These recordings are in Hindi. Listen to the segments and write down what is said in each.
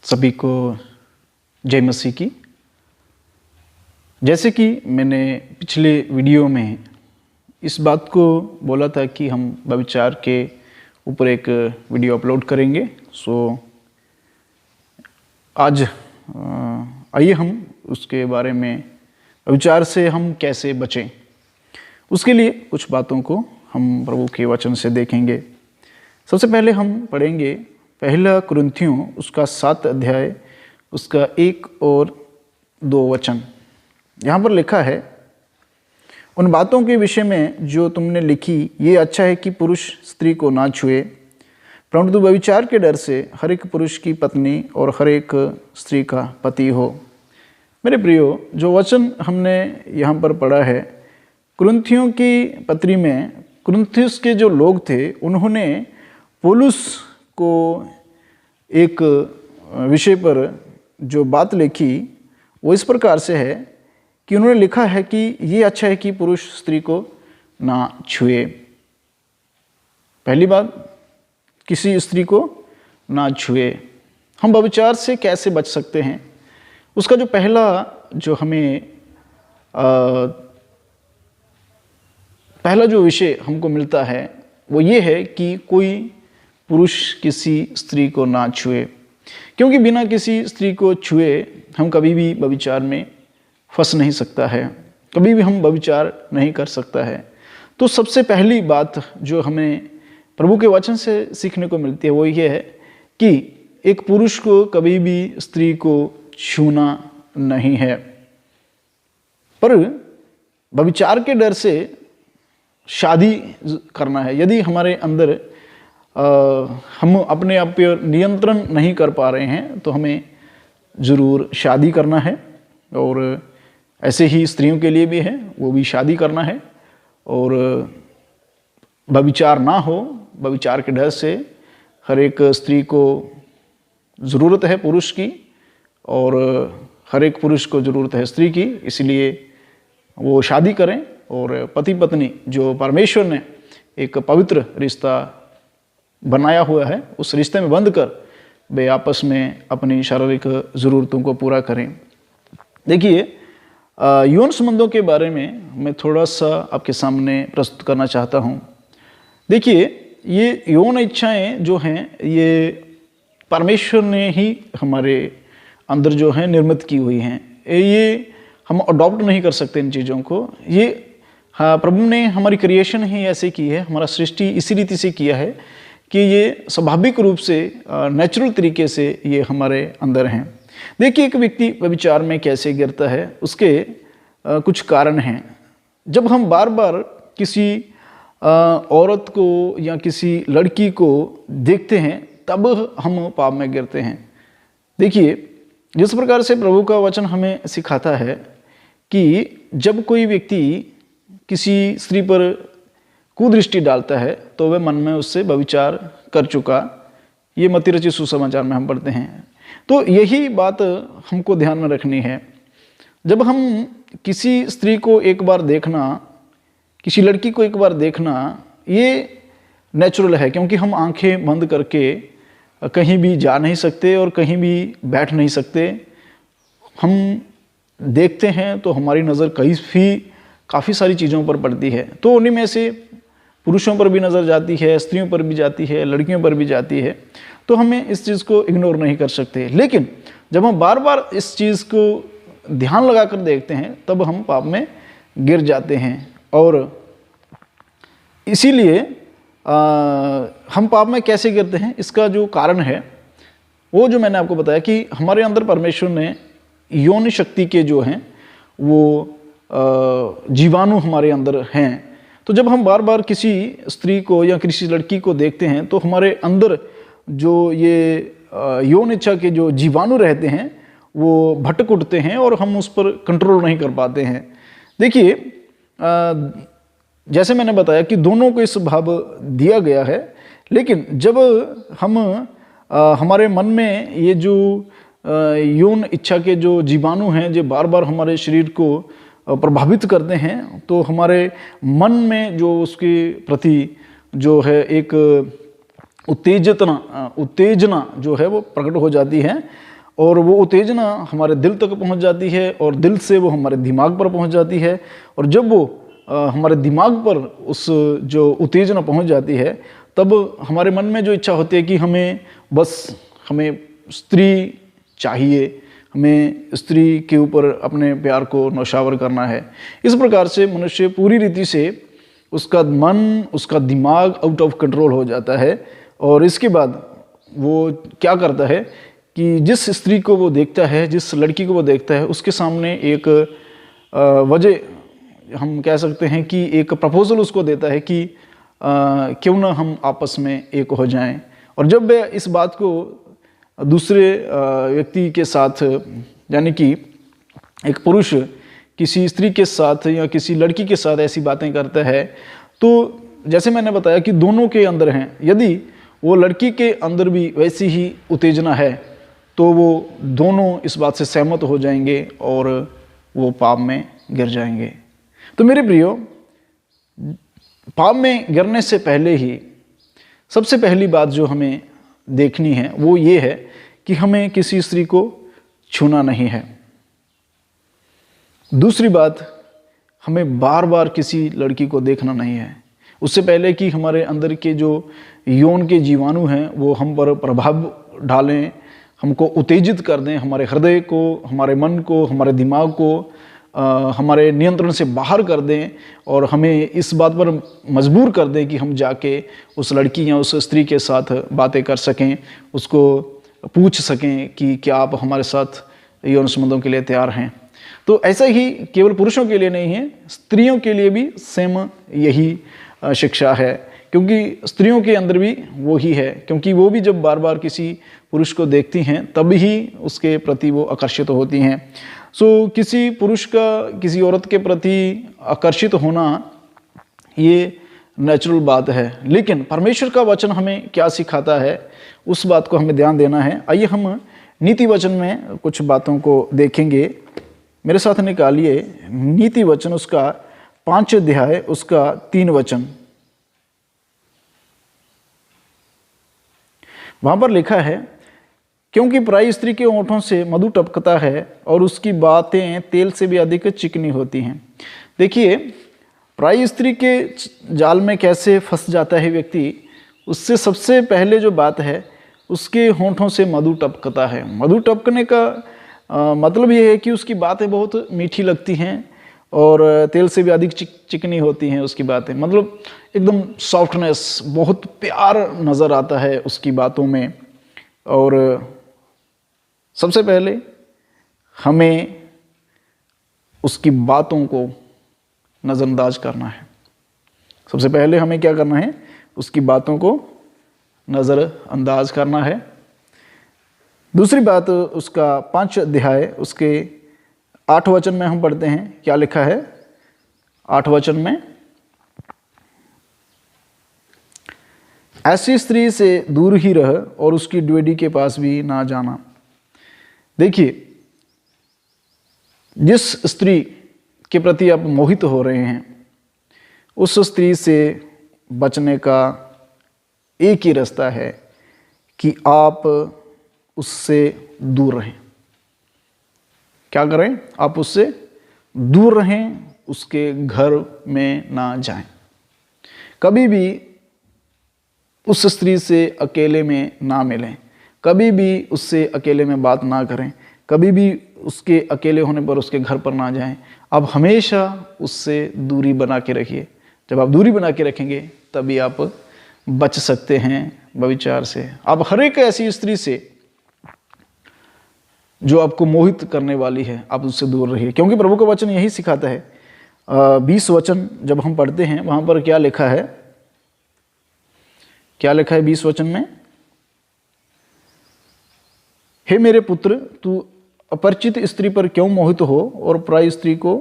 सभी को जय मसीह की। जैसे कि मैंने पिछले वीडियो में इस बात को बोला था कि हम व्यभिचार के ऊपर एक वीडियो अपलोड करेंगे। आज आइए हम उसके बारे में, व्यभिचार से हम कैसे बचें, उसके लिए कुछ बातों को हम प्रभु के वचन से देखेंगे। सबसे पहले हम पढ़ेंगे पहला कुरिन्थियों उसका 7 अध्याय उसका 1 और 2 वचन। यहाँ पर लिखा है, उन बातों के विषय में जो तुमने लिखी, ये अच्छा है कि पुरुष स्त्री को ना छुए, परंतु व्यभिचार के डर से हर एक पुरुष की पत्नी और हर एक स्त्री का पति हो। मेरे प्रियो, जो वचन हमने यहाँ पर पढ़ा है, कुरिन्थियों की पत्री में कुरिन्थियस के जो लोग थे, उन्होंने पौलुस को एक विषय पर जो बात लिखी वो इस प्रकार से है कि उन्होंने लिखा है कि ये अच्छा है कि पुरुष स्त्री को ना छुए। पहली बात, किसी स्त्री को ना छुए। हम व्यभिचार से कैसे बच सकते हैं, उसका जो पहला जो हमें पहला जो विषय हमको मिलता है वो ये है कि कोई पुरुष किसी स्त्री को ना छुए, क्योंकि बिना किसी स्त्री को छुए हम कभी भी व्यभिचार में फंस नहीं सकता है, कभी भी हम व्यभिचार नहीं कर सकता है। तो सबसे पहली बात जो हमें प्रभु के वचन से सीखने को मिलती है वो ये है कि एक पुरुष को कभी भी स्त्री को छूना नहीं है। पर व्यभिचार के डर से शादी करना है। यदि हमारे अंदर हम अपने आप पर नियंत्रण नहीं कर पा रहे हैं तो हमें ज़रूर शादी करना है, और ऐसे ही स्त्रियों के लिए भी है, वो भी शादी करना है। और व्यभिचार ना हो, व्यभिचार के डर से हर एक स्त्री को ज़रूरत है पुरुष की, और हर एक पुरुष को ज़रूरत है स्त्री की, इसलिए वो शादी करें। और पति पत्नी जो परमेश्वर ने एक पवित्र रिश्ता बनाया हुआ है, उस रिश्ते में बंध कर वे आपस में अपनी शारीरिक ज़रूरतों को पूरा करें। देखिए, यौन संबंधों के बारे में मैं थोड़ा सा आपके सामने प्रस्तुत करना चाहता हूँ। देखिए, ये यौन इच्छाएं जो हैं, ये परमेश्वर ने ही हमारे अंदर जो है निर्मित की हुई हैं। ये हम अडॉप्ट नहीं कर सकते इन चीज़ों को। ये प्रभु ने हमारी क्रिएशन ही ऐसे की है, हमारा सृष्टि इसी रीति से किया है कि ये स्वाभाविक रूप से नेचुरल तरीके से ये हमारे अंदर हैं। देखिए, एक व्यक्ति व्यभिचार में कैसे गिरता है, उसके कुछ कारण हैं। जब हम बार बार किसी औरत को या किसी लड़की को देखते हैं, तब हम पाप में गिरते हैं। देखिए, जिस प्रकार से प्रभु का वचन हमें सिखाता है कि जब कोई व्यक्ति किसी स्त्री पर कुदृष्टि डालता है तो वह मन में उससे व्यभिचार कर चुका। ये मत्ती रचित सुसमाचार में हम पढ़ते हैं। तो यही बात हमको ध्यान में रखनी है। जब हम किसी स्त्री को एक बार देखना, किसी लड़की को एक बार देखना, ये नेचुरल है, क्योंकि हम आंखें बंद करके कहीं भी जा नहीं सकते और कहीं भी बैठ नहीं सकते। हम देखते हैं तो हमारी नज़र काफ़ी सारी चीज़ों पर पड़ती है। तो उन्हीं में से पुरुषों पर भी नज़र जाती है, स्त्रियों पर भी जाती है, लड़कियों पर भी जाती है। तो हमें इस चीज़ को इग्नोर नहीं कर सकते। लेकिन जब हम बार बार इस चीज़ को ध्यान लगा कर देखते हैं, तब हम पाप में गिर जाते हैं। और इसीलिए हम पाप में कैसे गिरते हैं, इसका जो कारण है वो जो मैंने आपको बताया कि हमारे अंदर परमेश्वर ने यौन शक्ति के जो हैं वो जीवाणु हमारे अंदर हैं। तो जब हम बार बार किसी स्त्री को या किसी लड़की को देखते हैं तो हमारे अंदर जो ये यौन इच्छा के जो जीवाणु रहते हैं वो भटक उठते हैं और हम उस पर कंट्रोल नहीं कर पाते हैं। देखिए, जैसे मैंने बताया कि दोनों को इस स्वभाव दिया गया है, लेकिन जब हम हमारे मन में ये जो यौन इच्छा के जो जीवाणु हैं जो बार बार हमारे शरीर को प्रभावित करते हैं, तो हमारे मन में जो उसके प्रति जो है एक उत्तेजना जो है वो प्रकट हो जाती है। और वो उत्तेजना हमारे दिल तक पहुंच जाती है और दिल से वो हमारे दिमाग पर पहुंच जाती है। और जब वो हमारे दिमाग पर उस जो उत्तेजना पहुंच जाती है, तब हमारे मन में जो इच्छा होती है कि हमें स्त्री चाहिए, हमें स्त्री के ऊपर अपने प्यार को नौशावर करना है। इस प्रकार से मनुष्य पूरी रीति से उसका मन, उसका दिमाग आउट ऑफ कंट्रोल हो जाता है। और इसके बाद वो क्या करता है कि जिस स्त्री को वो देखता है, जिस लड़की को वो देखता है, उसके सामने एक वजह हम कह सकते हैं कि एक प्रपोजल उसको देता है कि क्यों ना हम आपस में एक हो जाएं। और जब वह इस बात को दूसरे व्यक्ति के साथ, यानी कि एक पुरुष किसी स्त्री के साथ या किसी लड़की के साथ ऐसी बातें करता है, तो जैसे मैंने बताया कि दोनों के अंदर हैं, यदि वो लड़की के अंदर भी वैसी ही उत्तेजना है तो वो दोनों इस बात से सहमत हो जाएंगे और वो पाप में गिर जाएंगे। तो मेरे प्रियो, पाप में गिरने से पहले ही सबसे पहली बात जो हमें देखनी है वो ये है कि हमें किसी स्त्री को छूना नहीं है। दूसरी बात, हमें बार बार किसी लड़की को देखना नहीं है। उससे पहले कि हमारे अंदर के जो यौन के जीवाणु हैं वो हम पर प्रभाव डालें, हमको उत्तेजित कर दें, हमारे हृदय को, हमारे मन को, हमारे दिमाग को हमारे नियंत्रण से बाहर कर दें और हमें इस बात पर मजबूर कर दें कि हम जाके उस लड़की या उस स्त्री के साथ बातें कर सकें, उसको पूछ सकें कि क्या आप हमारे साथ यौन संबंधों के लिए तैयार हैं। तो ऐसा ही केवल पुरुषों के लिए नहीं है, स्त्रियों के लिए भी सेम यही शिक्षा है, क्योंकि स्त्रियों के अंदर भी वो ही है, क्योंकि वो भी जब बार बार किसी पुरुष को देखती हैं तब ही उसके प्रति वो आकर्षित होती हैं। सो किसी पुरुष का किसी औरत के प्रति आकर्षित होना ये नेचुरल बात है, लेकिन परमेश्वर का वचन हमें क्या सिखाता है उस बात को हमें ध्यान देना है। आइए हम नीति वचन में कुछ बातों को देखेंगे। मेरे साथ निकालिए नीति वचन, उसका 5 अध्याय, उसका 3 वचन। वहां पर लिखा है, क्योंकि पराई स्त्री के होठों से मधु टपकता है और उसकी बातें तेल से भी अधिक चिकनी होती हैं। देखिए, पराई स्त्री के जाल में कैसे फंस जाता है व्यक्ति। उससे सबसे पहले जो बात है, उसके होठों से मधु टपकता है। मधु टपकने का मतलब ये है कि उसकी बातें बहुत मीठी लगती हैं और तेल से भी अधिक चिकनी होती हैं उसकी बातें, मतलब एकदम सॉफ्टनेस, बहुत प्यार नज़र आता है उसकी बातों में। और सबसे पहले हमें उसकी बातों को नज़रअंदाज करना है। सबसे पहले हमें क्या करना है, उसकी बातों को नज़रअंदाज करना है। दूसरी बात, उसका 5 अध्याय, उसके 8 वचन में हम पढ़ते हैं, क्या लिखा है 8 वचन में, ऐसी स्त्री से दूर ही रह और उसकी ड्वेडी के पास भी ना जाना। देखिए, जिस स्त्री के प्रति आप मोहित हो रहे हैं, उस स्त्री से बचने का एक ही रास्ता है कि आप उससे दूर रहें। क्या करें? आप उससे दूर रहें, उसके घर में ना जाएं। कभी भी उस स्त्री से अकेले में ना मिलें, कभी भी उससे अकेले में बात ना करें, कभी भी उसके अकेले होने पर उसके घर पर ना जाएं। आप हमेशा उससे दूरी बना के रखिए। जब आप दूरी बना के रखेंगे तभी आप बच सकते हैं व्यभिचार से। आप हर एक ऐसी स्त्री से जो आपको मोहित करने वाली है, आप उससे दूर रहिए, क्योंकि प्रभु का वचन यही सिखाता है। 20 वचन जब हम पढ़ते हैं, वहां पर क्या लिखा है, क्या लिखा है 20 वचन में, हे मेरे पुत्र, तू अपरिचित स्त्री पर क्यों मोहित हो और पराई स्त्री को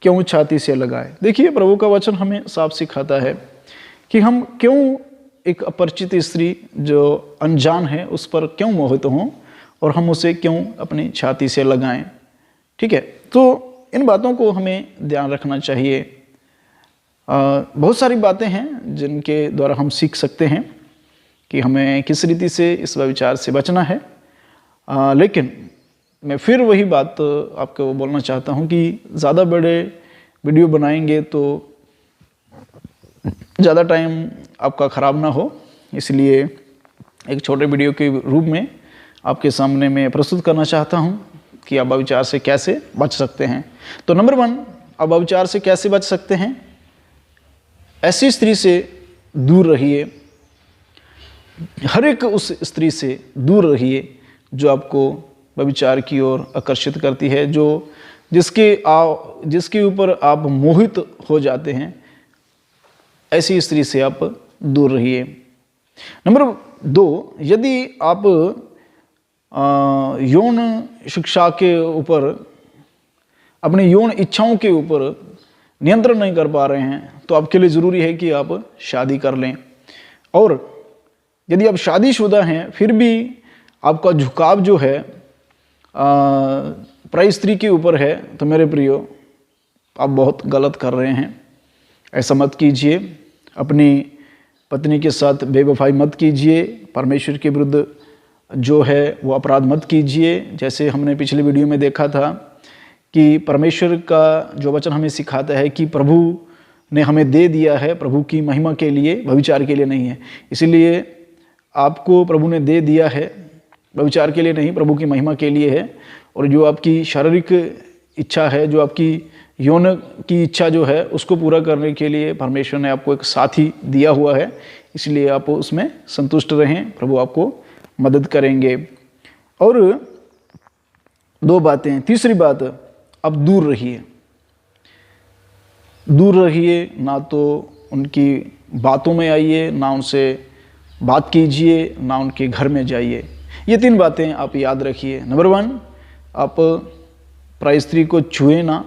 क्यों छाती से लगाए। देखिए, प्रभु का वचन हमें साफ सिखाता है कि हम क्यों एक अपरिचित स्त्री जो अनजान है उस पर क्यों मोहित हों और हम उसे क्यों अपनी छाती से लगाएं। ठीक है, तो इन बातों को हमें ध्यान रखना चाहिए। बहुत सारी बातें हैं जिनके द्वारा हम सीख सकते हैं कि हमें किस रीति से इस व्यभिचार से बचना है। लेकिन मैं फिर वही बात आपको बोलना चाहता हूँ कि ज़्यादा बड़े वीडियो बनाएंगे तो ज़्यादा टाइम आपका ख़राब ना हो, इसलिए एक छोटे वीडियो के रूप में आपके सामने मैं प्रस्तुत करना चाहता हूँ कि आप अविचार से कैसे बच सकते हैं। तो नंबर 1, आप अविचार से कैसे बच सकते हैं? ऐसी स्त्री से दूर रहिए, हर एक उस स्त्री से दूर रहिए जो आपको व्यभिचार की ओर आकर्षित करती है, जो जिसके ऊपर आप मोहित हो जाते हैं, ऐसी स्त्री से आप दूर रहिए। नंबर 2, यदि आप यौन शिक्षा के ऊपर, अपनी यौन इच्छाओं के ऊपर नियंत्रण नहीं कर पा रहे हैं, तो आपके लिए ज़रूरी है कि आप शादी कर लें। और यदि आप शादीशुदा हैं फिर भी आपका झुकाव जो है पराई स्त्री के ऊपर है, तो मेरे प्रियो, आप बहुत गलत कर रहे हैं। ऐसा मत कीजिए। अपनी पत्नी के साथ बेवफाई मत कीजिए। परमेश्वर के विरुद्ध जो है वो अपराध मत कीजिए। जैसे हमने पिछले वीडियो में देखा था कि परमेश्वर का जो वचन हमें सिखाता है कि प्रभु ने हमें दे दिया है प्रभु की महिमा के लिए, व्यभिचार के लिए नहीं है। इसीलिए आपको प्रभु ने दे दिया है, व्यभिचार के लिए नहीं, प्रभु की महिमा के लिए है। और जो आपकी शारीरिक इच्छा है, जो आपकी यौन की इच्छा जो है, उसको पूरा करने के लिए परमेश्वर ने आपको एक साथी दिया हुआ है, इसलिए आप उसमें संतुष्ट रहें, प्रभु आपको मदद करेंगे। और 2 बातें। तीसरी बात, अब दूर रहिए। दूर रहिए, ना तो उनकी बातों में आइए, ना उनसे बात कीजिए, ना उनके घर में जाइए। ये 3 बातें आप याद रखिए। नंबर 1, आप पराई स्त्री को छुए ना,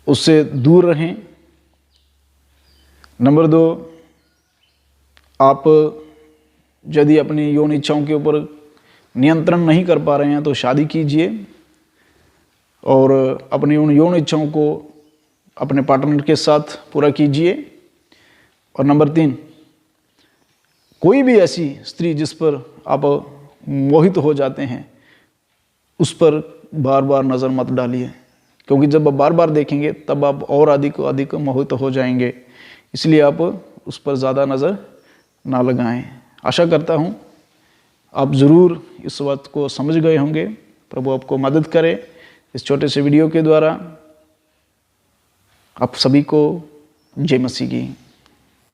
उससे दूर रहें। नंबर 2, आप यदि अपनी यौन इच्छाओं के ऊपर नियंत्रण नहीं कर पा रहे हैं तो शादी कीजिए और अपनी उन यौन इच्छाओं को अपने पार्टनर के साथ पूरा कीजिए। और नंबर 3, कोई भी ऐसी स्त्री जिस पर आप मोहित हो जाते हैं, उस पर बार बार नज़र मत डालिए, क्योंकि जब आप बार बार देखेंगे तब आप और अधिक मोहित हो जाएंगे। इसलिए आप उस पर ज़्यादा नज़र ना लगाएं। आशा करता हूँ आप ज़रूर इस बात को समझ गए होंगे। प्रभु आपको मदद करे इस छोटे से वीडियो के द्वारा। आप सभी को जय मसीह की।